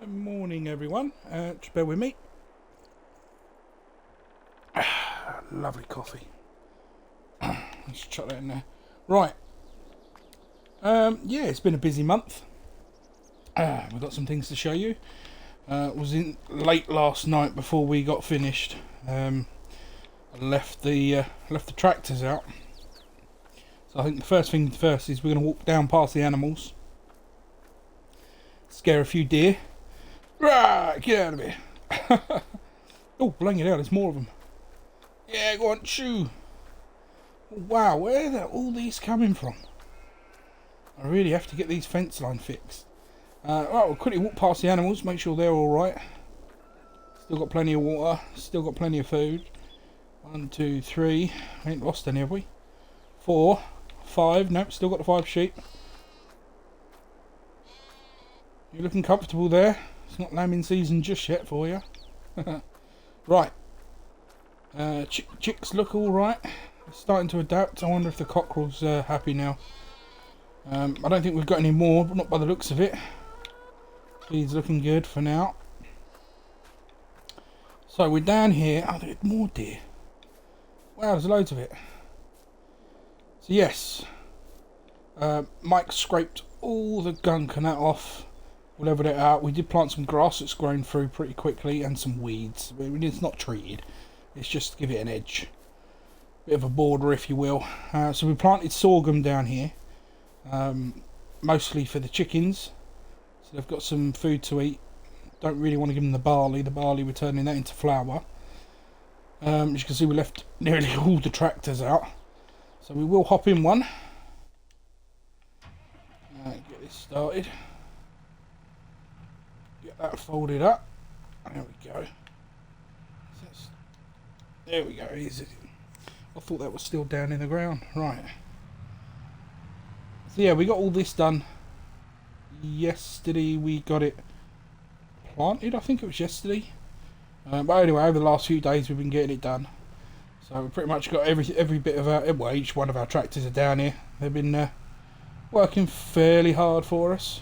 Good morning, everyone. Just bear with me. Lovely coffee. Let's chuck that in there. Right. Yeah, it's been a busy month. We've got some things to show you. Was in late last night before we got finished. I left the tractors out. So I think the first thing first is we're going to walk down past the animals, scare a few deer. Right, get out of here. Oh, blang it out, there's more of them. Yeah, go on, shoo. Wow, where are all these coming from? I really have to get these fence line fixed. Right, we'll quickly walk past the animals, make sure they're alright. Still got plenty of water, still got plenty of food. 1, 2, 3. We ain't lost any, have we? 4, 5. Nope, still got the 5 sheep. You're looking comfortable there. It's not lambing season just yet for you. Right. Chicks look alright. Starting to adapt. I wonder if the cockerel's happy now. I don't think we've got any more, but not by the looks of it. He's looking good for now. So we're down here. Oh, there's more deer. Wow, there's loads of it. So yes, Mike scraped all the gunk and that off. We leveled it out. We did plant some grass that's grown through pretty quickly and some weeds. I mean, it's not treated. It's just to give it an edge. Bit of a border, if you will. So we planted sorghum down here. Mostly for the chickens. So they've got some food to eat. Don't really want to give them the barley. The barley, we're turning that into flour. As you can see, we left nearly all the tractors out. So we will hop in one. Get this started. Get that folded up. There we go. There we go. Easy. I thought that was still down in the ground. Right. So yeah, we got all this done yesterday. We got it planted. I think it was yesterday. But anyway, over the last few days we've been getting it done. So we've pretty much got every bit of our, well, each one of our tractors are down here. They've been working fairly hard for us.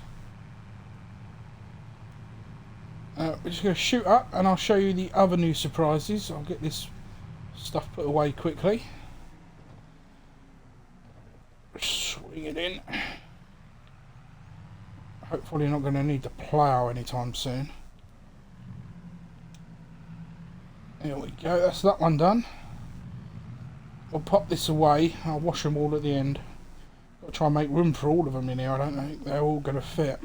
We're just going to shoot up and I'll show you the other new surprises. I'll get this stuff put away quickly. Swing it in. Hopefully not going to need to plough anytime soon. There we go, that's that one done. I'll pop this away. I'll wash them all at the end. Got to try and make room for all of them in here. I don't think they're all going to fit.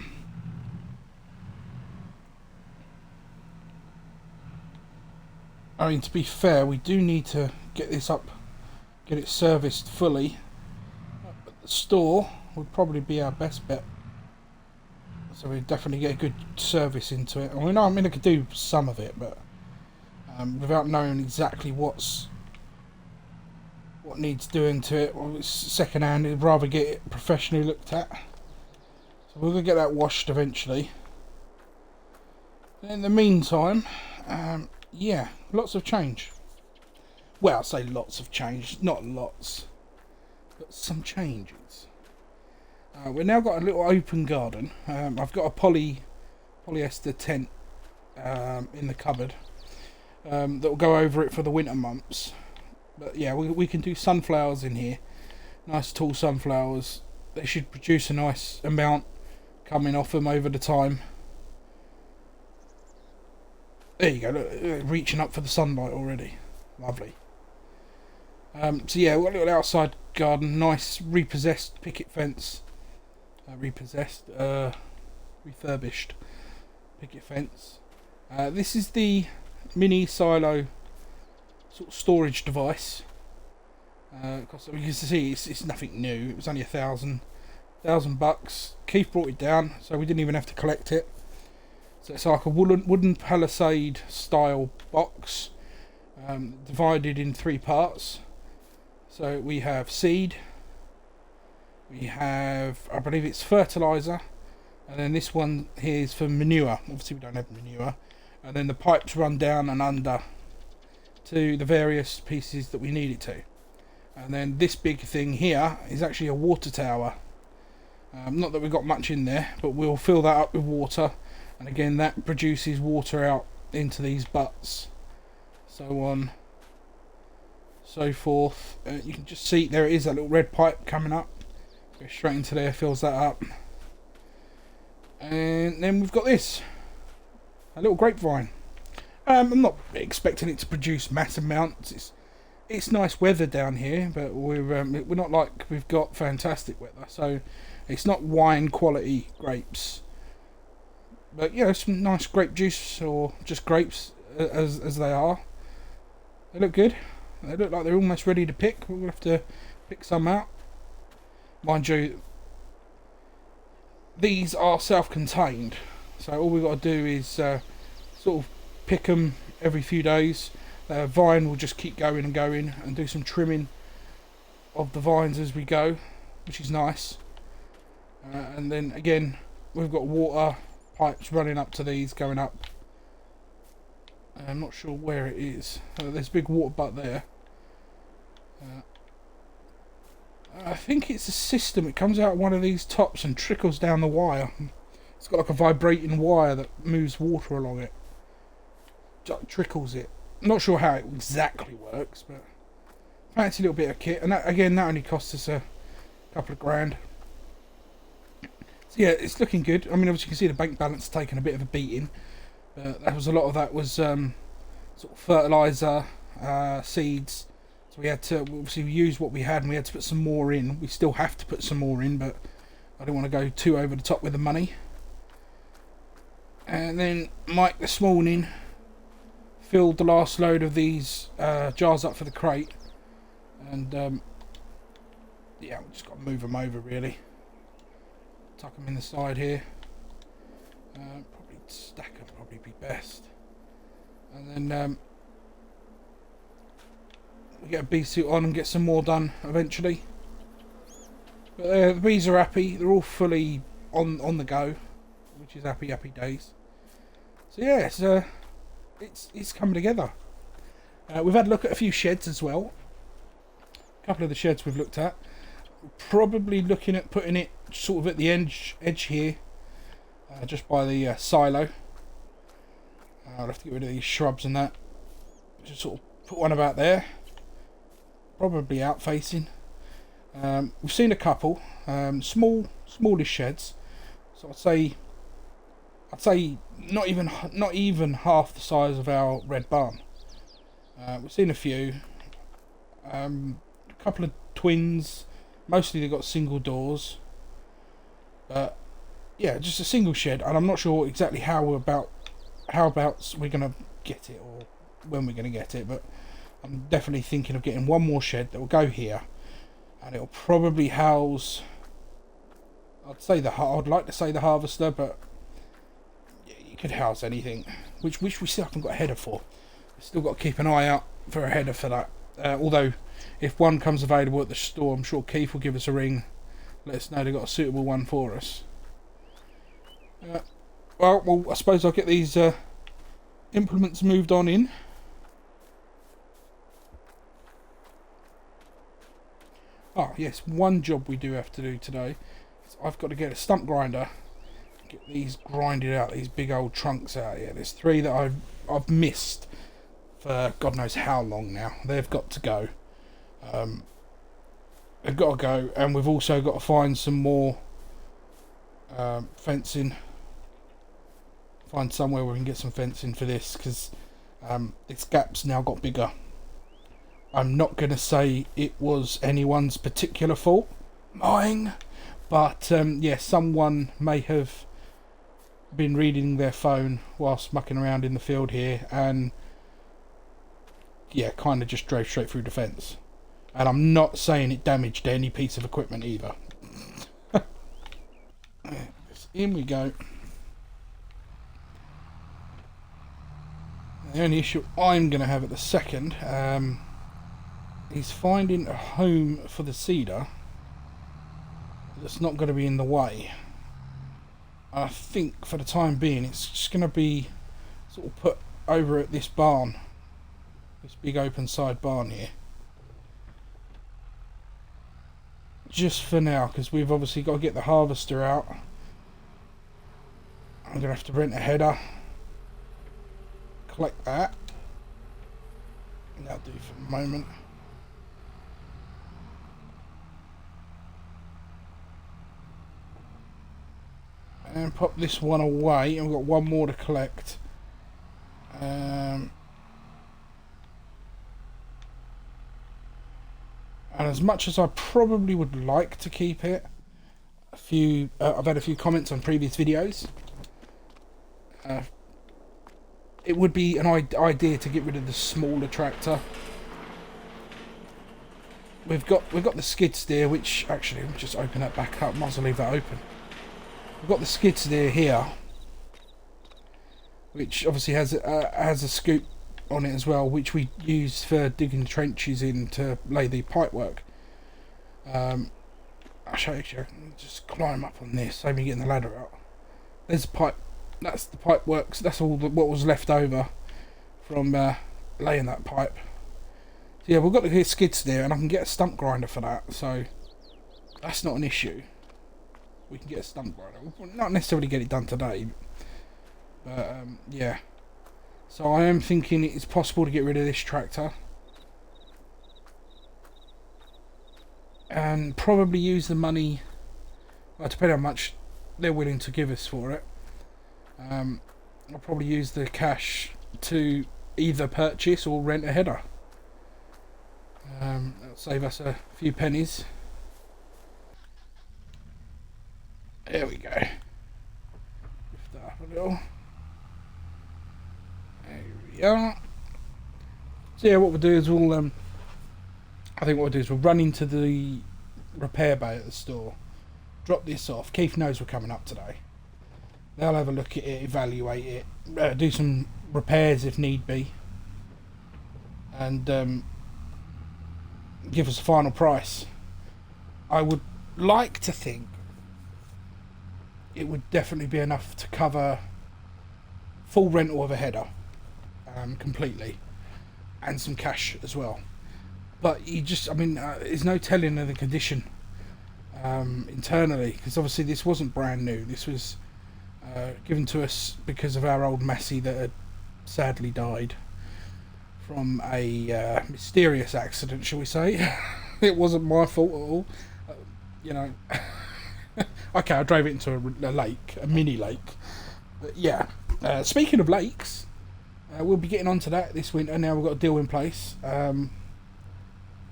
I mean, to be fair, we do need to get this up, get it serviced fully. At the store would probably be our best bet. So we definitely get a good service into it. I mean, I could do some of it, but without knowing exactly what needs doing to it, well, it's second hand. I'd rather get it professionally looked at. So we're gonna get that washed eventually. In the meantime, yeah, lots of change. Well, I say lots of change, not lots, but some changes. We've now got a little open garden. I've got a polyester tent in the cupboard that will go over it for the winter months. But yeah, we can do sunflowers in here. Nice tall sunflowers. They should produce a nice amount coming off them over the time. There you go, look, reaching up for the sunlight already. Lovely. So yeah, we've got a little outside garden, nice repossessed picket fence. Refurbished picket fence. This is the mini silo sort of storage device. Because you can see it's nothing new. It was only $1,000. Keith brought it down, so we didn't even have to collect it. So it's like a wooden palisade style box, divided in 3 parts. So we have seed, we have, I believe it's fertilizer, and then this one here is for manure. Obviously we don't have manure. And then the pipes run down and under to the various pieces that we need it to. And then this big thing here is actually a water tower. Not that we've got much in there, but we'll fill that up with water and again that produces water out into these butts, so on, so forth. You can just see there it is, that little red pipe coming up, goes straight into there, fills that up, and then we've got this, a little grapevine. I'm not expecting it to produce massive amounts. It's nice weather down here, but we're not like we've got fantastic weather, so it's not wine quality grapes. But yeah, some nice grape juice, or just grapes as they are. They look good. They look like they're almost ready to pick. We'll have to pick some out. Mind you, these are self-contained, so all we've got to do is sort of pick them every few days. Vine will just keep going and going, and do some trimming of the vines as we go, which is nice. And then again, we've got water pipes running up to these, going up. I'm not sure where it is. There's a big water butt there. I think it's a system. It comes out of one of these tops and trickles down the wire. It's got like a vibrating wire that moves water along it. Trickles it. I'm not sure how it exactly works, but fancy little bit of kit. And that, again, that only cost us a couple of grand. So yeah, it's looking good. I mean, obviously you can see the bank balance taking a bit of a beating. That was a lot of that was sort of fertiliser, seeds. So we had to obviously use what we had, and we had to put some more in. We still have to put some more in, but I don't want to go too over the top with the money. And then Mike this morning filled the last load of these jars up for the crate, and yeah, we just got to move them over really. Tuck them in the side here. Probably stack them, probably be best. And then we get a bee suit on and get some more done eventually. But the bees are happy. They're all fully on the go, which is happy days. So yeah, it's coming together. We've had a look at a few sheds as well. A couple of the sheds we've looked at. We're probably looking at putting it sort of at the edge here, just by the silo. I'll have to get rid of these shrubs and that. Just sort of put one about there. Probably out facing. We've seen a couple smallish sheds. So I'd say not even half the size of our red barn. We've seen a few. A couple of twins. Mostly they've got single doors. But yeah, just a single shed, and I'm not sure exactly how we're gonna get it, or when we're gonna get it, but I'm definitely thinking of getting one more shed that will go here, and it'll probably house, I'd like to say the harvester, but you could house anything, which we still haven't got a header for. We've still got to keep an eye out for a header for that. Although if one comes available at the store, I'm sure Keith will give us a ring, let us know they've got a suitable one for us. Well, I suppose I'll get these implements moved on in. Ah, yes, one job we do have to do today is I've got to get a stump grinder, get these grinded out, these big old trunks out here. There's 3 that I've missed for God knows how long now. They've got to go. They've got to go, and we've also got to find some more fencing. Find somewhere where we can get some fencing for this, because its gap's now got bigger. I'm not going to say it was anyone's particular fault, mine, but yeah, someone may have been reading their phone whilst mucking around in the field here, and yeah, kind of just drove straight through the fence. And I'm not saying it damaged any piece of equipment either. In we go. The only issue I'm going to have at the second is finding a home for the cedar that's not going to be in the way. I think for the time being it's just going to be sort of put over at this barn, this big open side barn here, just for now, because we've obviously got to get the harvester out. I'm going to have to rent a header, collect that, and that'll do for the moment. And pop this one away, and we've got one more to collect. And as much as I probably would like to keep it, I've had a few comments on previous videos. It would be an idea to get rid of the smaller tractor. We've got the skid steer, which actually, let me just open that back up. Might as well leave that open. We've got the skid steer here, which obviously has a scoop on it as well, which we use for digging trenches in to lay the pipe work. I'll show you. Just climb up on this, save me getting the ladder out. There's the pipe. That's the pipe works. That's all what was left over from laying that pipe. So yeah, we've got the skid steer, and I can get a stump grinder for that. So that's not an issue. We can get a stump grinder. We'll not necessarily get it done today, but yeah. So I am thinking it's possible to get rid of this tractor and probably use the money, well, depending on how much they're willing to give us for it. I'll probably use the cash to either purchase or rent a header. That'll save us a few pennies. There we go. Lift that up a little. There we are. So yeah, what we'll do is I think what we'll do is we'll run into the repair bay at the store, drop this off. Keith knows we're coming up today. They'll have a look at it, evaluate it, do some repairs if need be, and give us a final price. I would like to think it would definitely be enough to cover full rental of a header completely, and some cash as well. But there's no telling of the condition internally, because obviously this wasn't brand new. This was given to us because of our old Massy that had sadly died from a mysterious accident, shall we say. It wasn't my fault at all. Okay, I drove it into a lake, a mini lake. But yeah, speaking of lakes, we'll be getting onto that this winter. Now we've got a deal in place.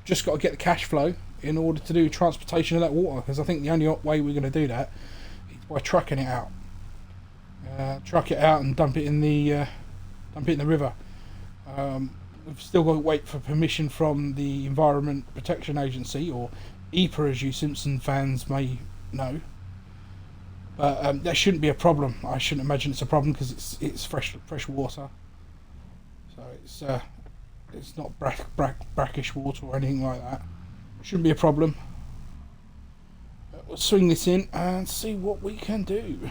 Just got to get the cash flow in order to do transportation of that water, because I think the only way we're going to do that is by trucking it out. Truck it out and dump it in the river. We've still got to wait for permission from the Environment Protection Agency, or EPA as you Simpson fans may know. But that shouldn't be a problem. I shouldn't imagine it's a problem, because it's fresh water. So it's not brackish water or anything like that. Shouldn't be a problem. We'll swing this in and see what we can do.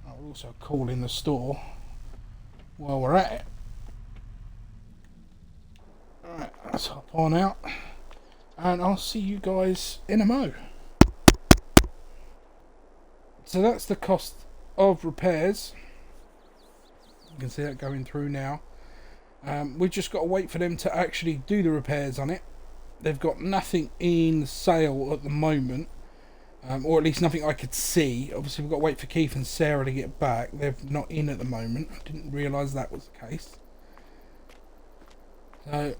I'll also call in the store while we're at it. Alright, let's hop on out, and I'll see you guys in a mo. So that's the cost of repairs. You can see that going through now. We've just got to wait for them to actually do the repairs on it. They've got nothing in sale at the moment, or at least nothing I could see. Obviously we've got to wait for Keith and Sarah to get back. They're not in at the moment. I didn't realise that was the case. So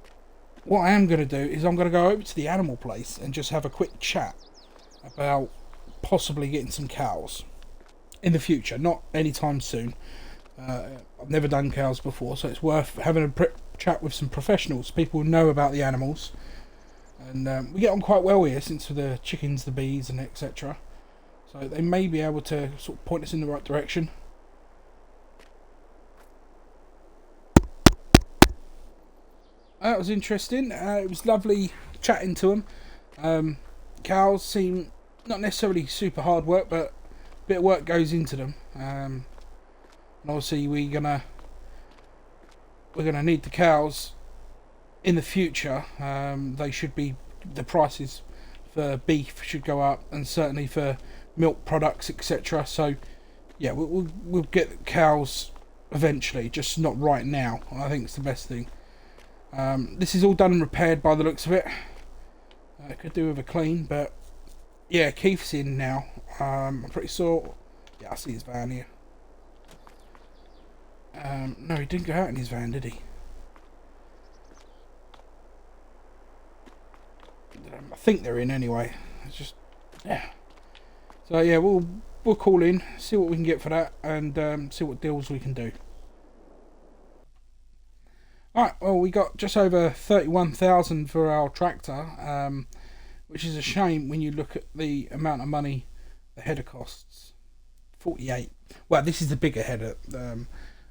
what I am going to do is I'm going to go over to the animal place and just have a quick chat about possibly getting some cows in the future, not anytime soon. I've never done cows before, so it's worth having a chat with some professionals, people who know about the animals. And we get on quite well here, since for the chickens, the bees, and etc. So they may be able to sort of point us in the right direction. That was interesting. It was lovely chatting to them. Cows seem not necessarily super hard work, but a bit of work goes into them. And obviously we're gonna need the cows in the future. They should be, the prices for beef should go up, and certainly for milk products, etc. So yeah, we'll get cows eventually, just not right now. I think it's the best thing. This is all done and repaired by the looks of it. Could do with a clean, but yeah, Keith's in now. I'm pretty sure. Yeah, I see his van here. No, he didn't go out in his van, did he? I think they're in anyway. It's just, yeah. So yeah, we'll call in, see what we can get for that, and see what deals we can do. Alright, well, we got just over 31,000 for our tractor, which is a shame when you look at the amount of money the header costs. 48. Well, this is the bigger header.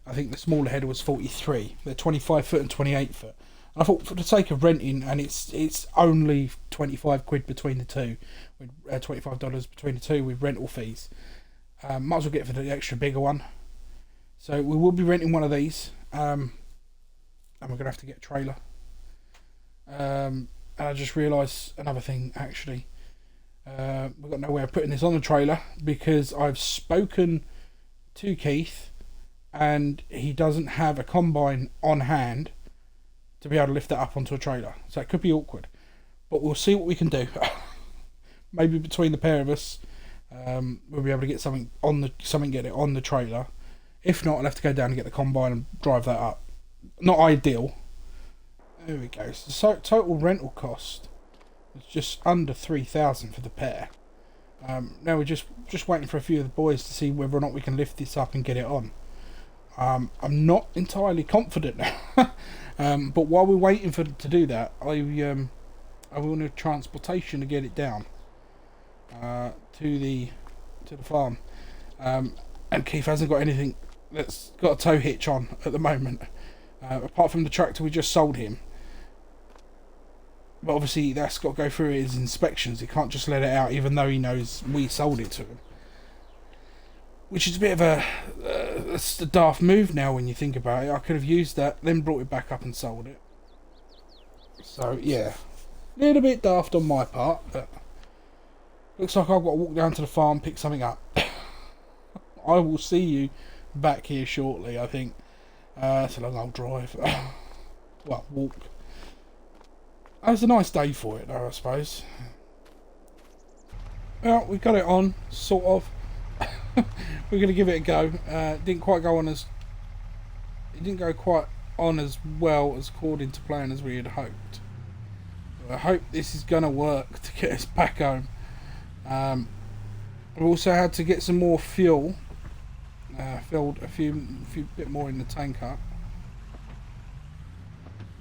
I think the smaller header was 43. They're 25 foot and 28 foot. And I thought, for the sake of renting, and it's only 25 quid between the two, with $25 between the two with rental fees. Might as well get for the extra bigger one. So we will be renting one of these. And we're going to have to get a trailer. And I just realised another thing, actually. We've got no way of putting this on the trailer because I've spoken to Keith and he doesn't have a combine on hand to be able to lift that up onto a trailer. So it could be awkward. But we'll see what we can do. Maybe between the pair of us, we'll be able to get get it on the trailer. If not, I'll have to go down and get the combine and drive that up. Not ideal. There we go. So the total rental cost is just under 3,000 for the pair. Now we're just waiting for a few of the boys to see whether or not we can lift this up and get it on. I'm not entirely confident now. But while we're waiting to do that, I will need transportation to get it down to the farm. And Keith hasn't got anything that's got a tow hitch on at the moment. Apart from the tractor we just sold him. But obviously that's got to go through his inspections. He can't just let it out even though he knows we sold it to him. Which is a bit of a daft move now when you think about it. I could have used that, then brought it back up and sold it. So yeah, a little bit daft on my part, but looks like I've got to walk down to the farm, pick something up. I will see you back here shortly, I think. It's a long old drive. Well, walk. It was a nice day for it though, I suppose. Well, we got it on, sort of. We're going to give it a go. It didn't quite go on as... It didn't go quite on as well as according to plan as we had hoped. But I hope this is going to work to get us back home. We also had to get some more fuel. Filled a few bit more in the tank up.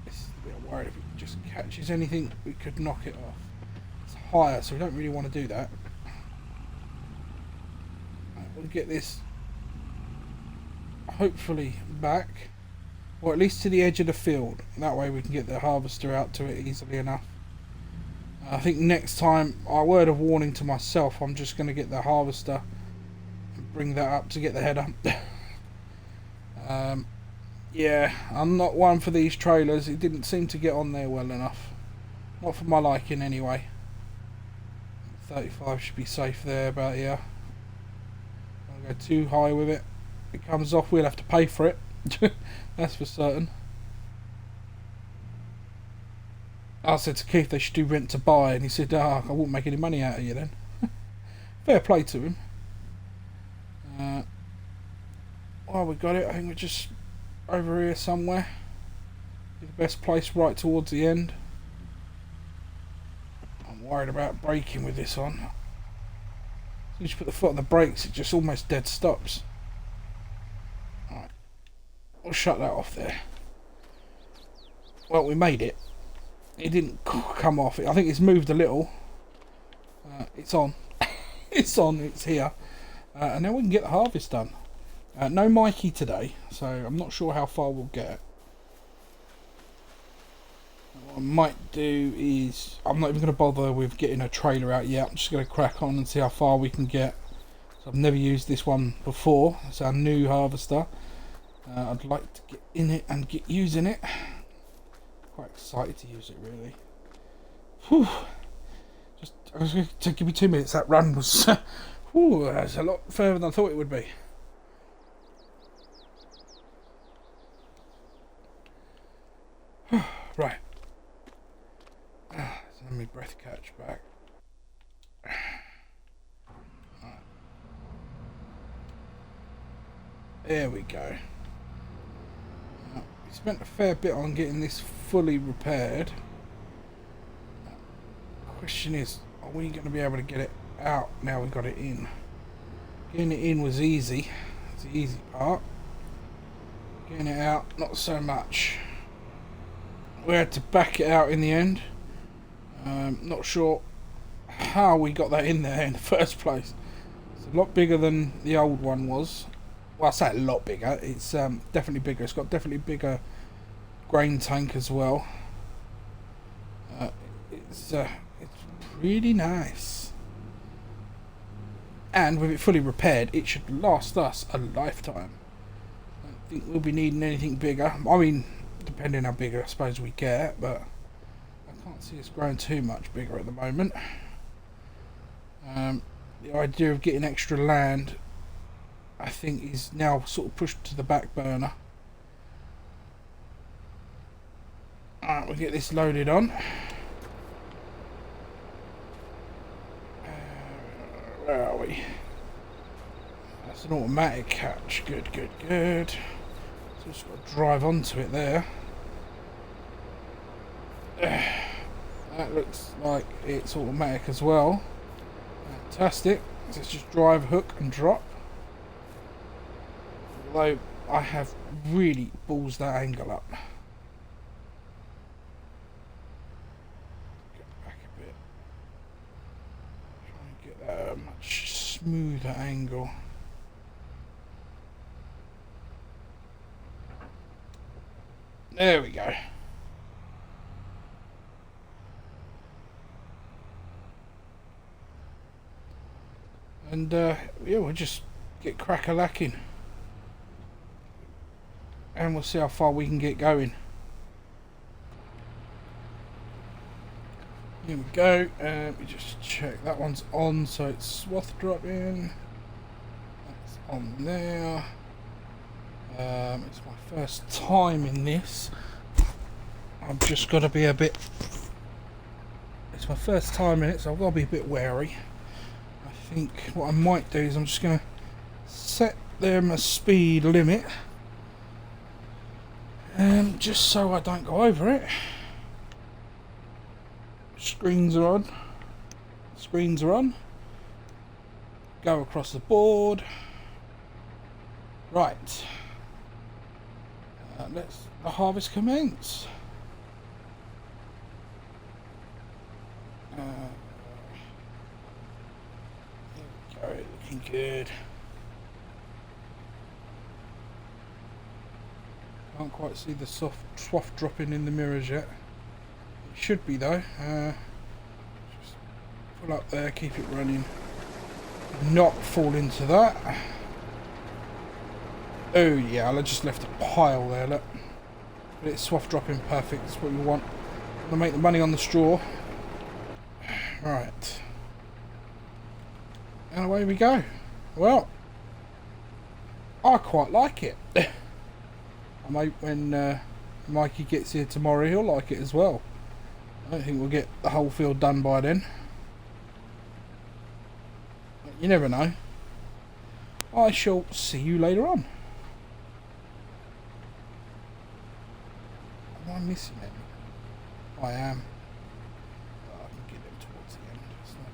This is a bit worried if it just catches anything, we could knock it off. It's higher, so we don't really want to do that. We'll get this hopefully back, or at least to the edge of the field. That way we can get the harvester out to it easily enough. I think next time, a word of warning to myself, I'm just going to get the harvester and bring that up to get the header. Yeah, I'm not one for these trailers. It didn't seem to get on there well enough. Not for my liking anyway. 35 should be safe there about here. Don't go too high with it. If it comes off, we'll have to pay for it. That's for certain. I said to Keith they should do rent to buy, and he said, I won't make any money out of you then. Fair play to him. Well, we got it. I think we're just over here somewhere. Be the best place right towards the end. I'm worried about braking with this on. As soon as you put the foot on the brakes, it just almost dead stops. Alright, we'll shut that off there. Well, we made it. It didn't come off. I think it's moved a little. It's on. It's on. It's here. And now we can get the harvest done. No Mikey today, so I'm not sure how far we'll get. What I might do is, I'm not even going to bother with getting a trailer out yet. I'm just going to crack on and see how far we can get. So I've never used this one before. It's our new harvester. I'd like to get in it and get using it. Quite excited to use it, really. Whew. I was going to give me 2 minutes. That run was whew, that's a lot further than I thought it would be. Right. Let me breath catch back. Right. There we go. We spent a fair bit on getting this fully repaired. The question is, are we going to be able to get it out now we've got it in? Getting it in was easy. It's the easy part. Getting it out, not so much. We had to back it out in the end. Not sure how we got that in there in the first place. It's a lot bigger than the old one was. Well, I say a lot bigger. It's definitely bigger. It's got definitely bigger grain tank as well. It's really nice. And with it fully repaired, it should last us a lifetime. I don't think we'll be needing anything bigger. I mean, depending how big I suppose we get, but I can't see us growing too much bigger at the moment. The idea of getting extra land, I think, is now sort of pushed to the back burner. Alright, we'll get this loaded on. Where are we? That's an automatic catch. Good, good, good. So just got to drive onto it there. That looks like it's automatic as well. Fantastic. So let's just drive, hook and drop. Although I have really balls that angle up. Get back a bit. Try and get that a much smoother angle. There we go. And yeah, we'll just get crack-a-lacking. And we'll see how far we can get going. Here we go. We just check that one's on, so it's swath dropping. That's on there. It's my first time in this. I've just got to be a bit. It's my first time in it, so I've got to be a bit wary. I think what I might do is I'm just going to set them a speed limit. Just so I don't go over it. Screens are on. Screens are on. Go across the board. Right. Let's the harvest commence. There we go, looking good. Can't quite see the swath dropping in the mirrors yet. It should be though. Just pull up there, keep it running. Not fall into that. Oh yeah, I just left a pile there, look. But it's swath dropping perfect, that's what you want. Want to make the money on the straw. Right. And away we go. Well, I quite like it. I might, when Mikey gets here tomorrow, he'll like it as well. I don't think we'll get the whole field done by then. But you never know. I shall see you later on. Am I missing it? I am. Oh, I can get them towards the end. It's no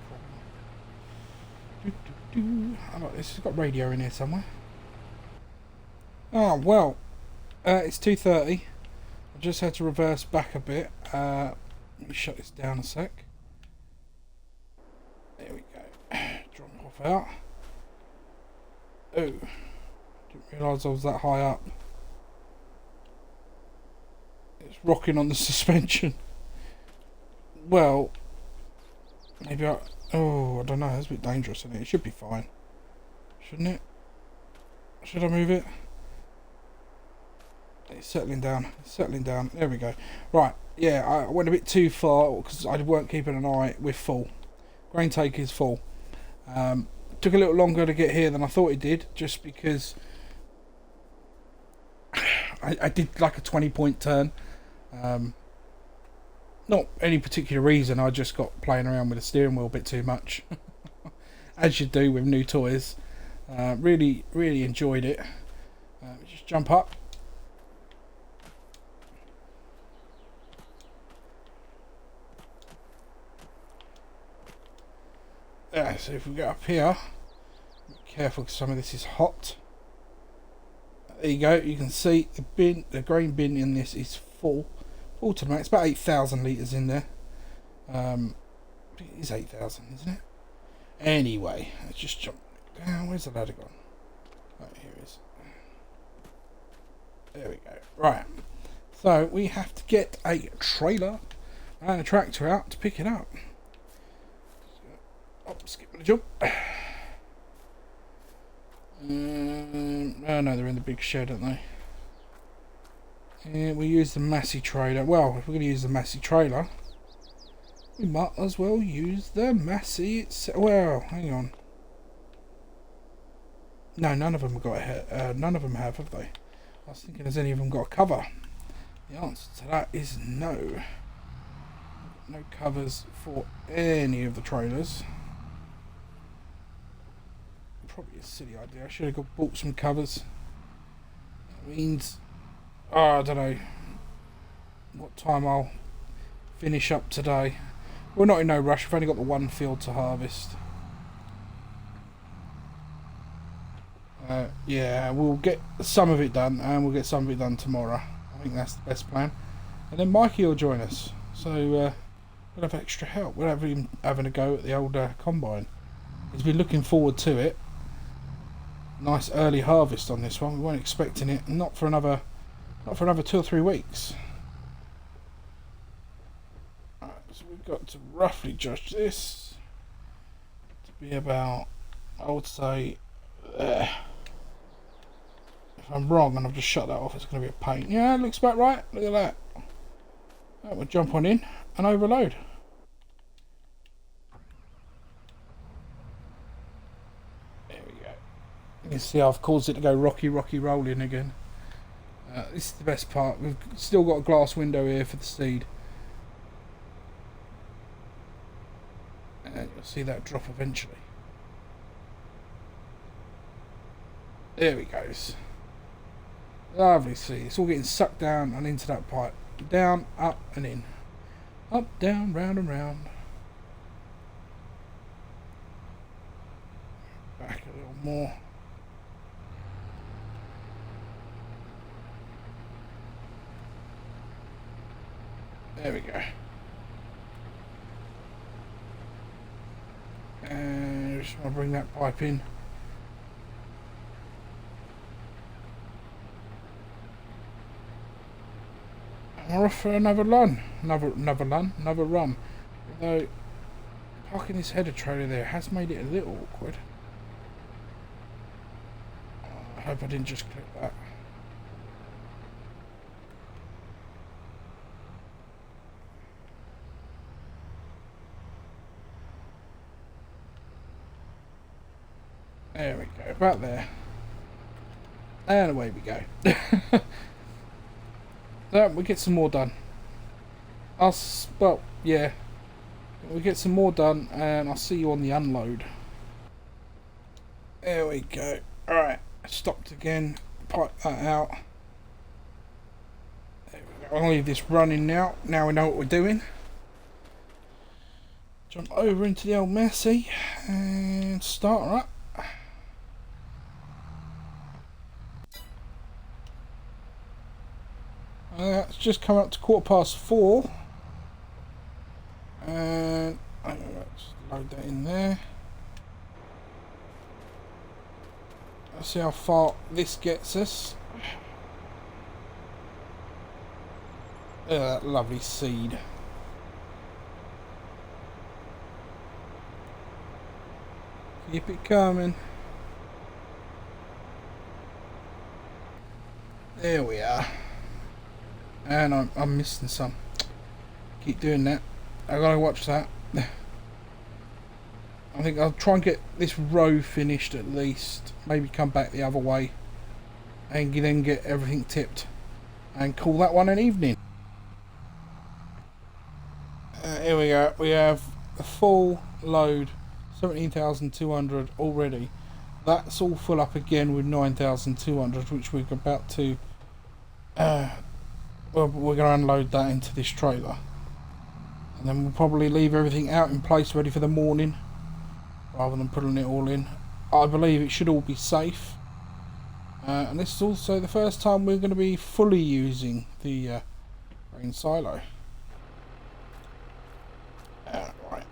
problem. I like this. It's got radio in here somewhere. Oh well. It's 2:30. I just had to reverse back a bit. Let me shut this down a sec. There we go. Drop off out. Oh, didn't realise I was that high up. It's rocking on the suspension. Well, maybe I don't know. That's a bit dangerous, isn't it? It should be fine, shouldn't it? Should I move it? It's settling down. It's settling down. There we go. Right. Yeah, I went a bit too far because I weren't keeping an eye. We're full. Grain take is full. Took a little longer to get here than I thought it did, just because I did like a 20-point turn. Not any particular reason, I just got playing around with the steering wheel a bit too much. As you do with new toys. Really enjoyed it. Just jump up. So if we go up here, be careful because some of this is hot. There you go, you can see the bin, the grain bin in this is full to the max. It's about 8,000 litres in there. It is 8,000, isn't it? Anyway, let's just jump down. Where's the ladder gone? Right, here it is. There we go. Right, so we have to get a trailer and a tractor out to pick it up. Oh, skip the jump. Oh no, they're in the big shed, aren't they? Yeah, we use the massy trailer. Well, if we're going to use the massy trailer, we might as well use the massy itself. Well, hang on. No, none of them have got none of them have they? I was thinking, has any of them got a cover? The answer to that is no. No covers for any of the trailers. Probably a silly idea. I should have bought some covers. That means, I don't know what time I'll finish up today. We're not in no rush. We've only got the one field to harvest. Yeah, we'll get some of it done, and we'll get some of it done tomorrow. I think that's the best plan. And then Mikey will join us, so we'll have extra help. We'll have him having a go at the old combine. He's been looking forward to it. Nice early harvest on this one. We weren't expecting it. Not for another 2 or 3 weeks. Right, so we've got to roughly judge this to be about, I would say, if I'm wrong and I've just shut that off, it's going to be a pain. Yeah, it looks about right. Look at that. Right, we'll jump on in and overload. You see, I've caused it to go rocky rolling again. This is the best part. We've still got a glass window here for the seed. And you'll see that drop eventually. There we goes. Lovely seed. It's all getting sucked down and into that pipe. Down, up and in. Up, down, round and round. Back a little more. There we go. And just want to bring that pipe in. And we're off for another run. Another run. Although parking this header trailer there has made it a little awkward. I hope I didn't just click that. There we go, about there. And away we go. So we get some more done. Well, yeah. We get some more done and I'll see you on the unload. There we go. Alright, stopped again. Pipe that out. There we go. I'll leave this running now. Now we know what we're doing. Jump over into the old massy and start her up. It's just come up to 4:15, and let's load that in there. Let's see how far this gets us. Look at that lovely seed. Keep it coming. There we are. And I'm missing some. Keep doing that. I gotta watch that. I think I'll try and get this row finished at least. Maybe come back the other way. And then get everything tipped. And call that one an evening. here we go. We have a full load, 17,200 already. That's all full up again with 9,200, which we're about to. Well, we're going to unload that into this trailer, and then we'll probably leave everything out in place ready for the morning, rather than putting it all in. I believe it should all be safe. And this is also the first time we're going to be fully using the grain silo. Right.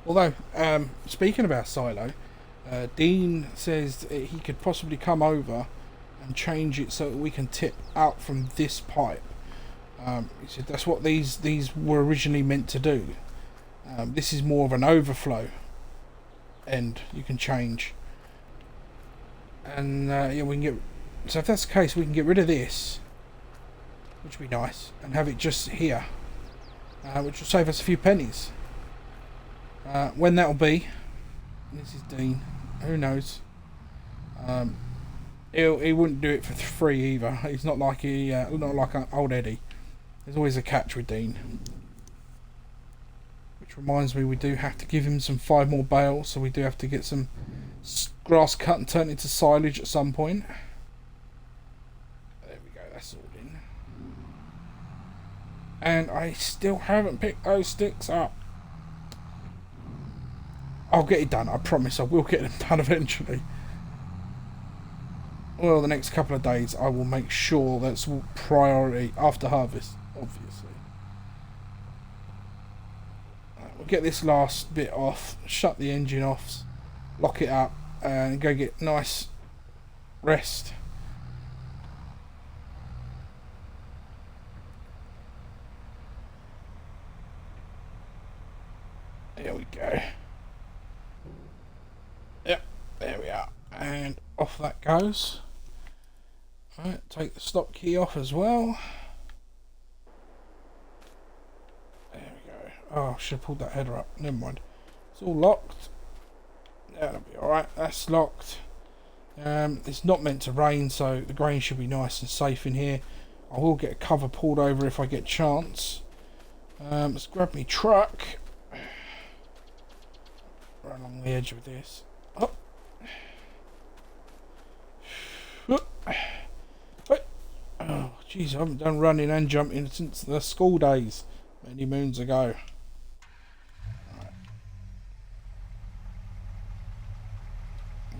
Although, speaking about silo, Dean says that he could possibly come over and change it so that we can tip out from this pipe. He said that's what these were originally meant to do. This is more of an overflow end you can change, and yeah, we can get. So if that's the case, we can get rid of this, which would be nice, and have it just here, which will save us a few pennies. When that'll be, this is Dean. Who knows? He wouldn't do it for free either. He's not like not like old Eddie. There's always a catch with Dean. Which reminds me, we do have to give him some 5 more bales, so we do have to get some grass cut and turned into silage at some point. There we go, that's all in. And I still haven't picked those sticks up. I'll get it done, I promise. I will get them done eventually. Well, the next couple of days I will make sure that's priority after harvest, obviously. We'll get this last bit off, shut the engine off, lock it up, and go get nice rest. There we go. Yep, there we are. And off that goes. Right, take the stop key off as well. There we go. Oh, I should have pulled that header up. Never mind. It's all locked. That'll be alright. That's locked. It's not meant to rain, so the grain should be nice and safe in here. I will get a cover pulled over if I get a chance. Let's grab me truck. Right along the edge of this. Oh. Oh, jeez, I haven't done running and jumping since the school days, many moons ago. Right.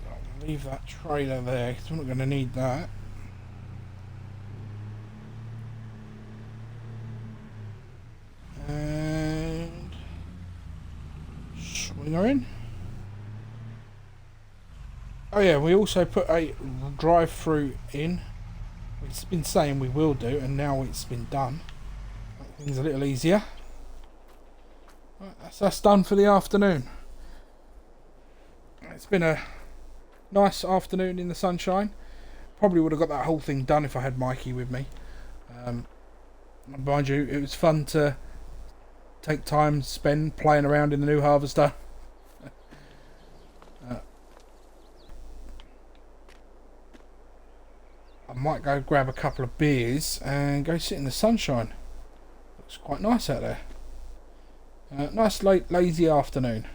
I'll leave that trailer there because we're not going to need that. And swing her in. Oh yeah, we also put a drive-through in. It's been saying we will do, and now it's been done. Make things a little easier. Right, that's done for the afternoon. It's been a nice afternoon in the sunshine. Probably would have got that whole thing done if I had Mikey with me. Mind you, it was fun to take time to spend playing around in the new harvester. I might go grab a couple of beers and go sit in the sunshine. Looks quite nice out there. Nice late lazy afternoon.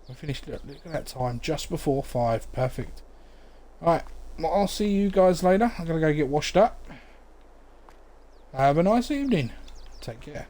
We finished, look at that time, just before 5. Perfect. Alright, well, I'll see you guys later. I'm going to go get washed up. Have a nice evening. Take care.